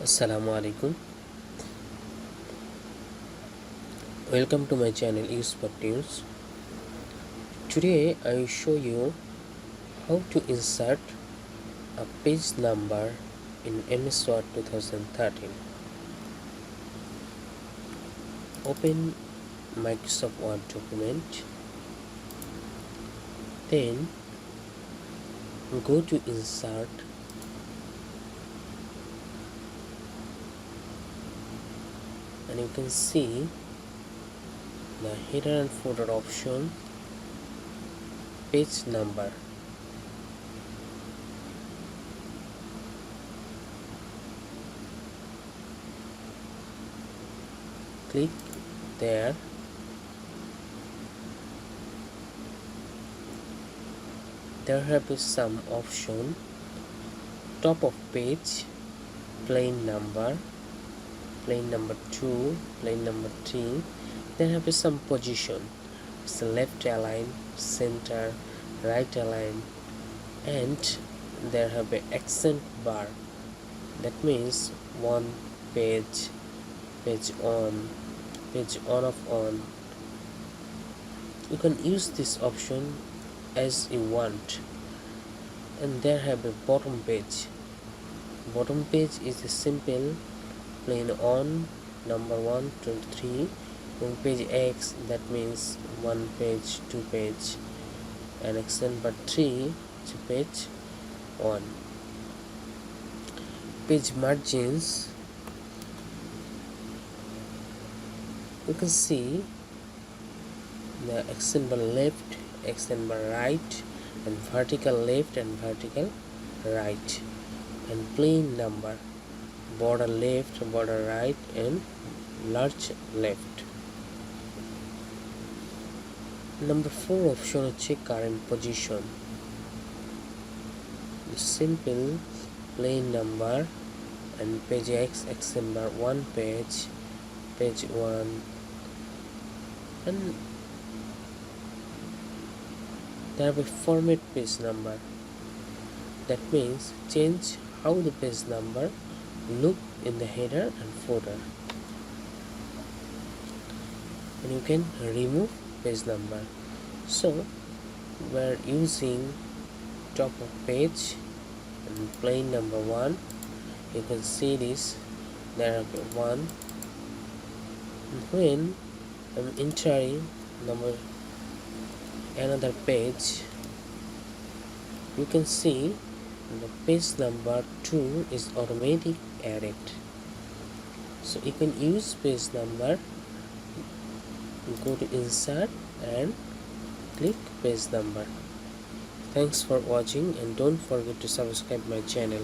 Assalamu alaikum. Welcome to my channel eSport News. Today I will show you how to insert a page number in MS Word 2013. Open Microsoft Word document, then go to Insert, and you can see the header and footer option, page number. Click there. There have been some option: top of page, plain number 2, plain number 3. There have been some position: it's left align, center, right align, and there have been accent bar. That means one page, page on off on. You can use this option as you want. And there have a bottom page. Bottom page is a simple plain on, number 1 to 3. On page X, that means 1 page, 2 page, and accent bar 3 to page 1. Page margins, you can see the accent bar left, accent bar right, and vertical left and vertical right, and plain number, border left, border right, and large left. Number 4 option is current position. Simple plain number and page X, accent bar 1 page, page 1, and there will be format page number. That means change how the page number look in the header and footer. And you can remove page number. So we're using top of page and plain number 1. You can see this, there are 1. And when I'm entering another page, you can see the page number 2 is automatic added. So you can use page number, go to insert and click page number. Thanks for watching, and don't forget to subscribe my channel.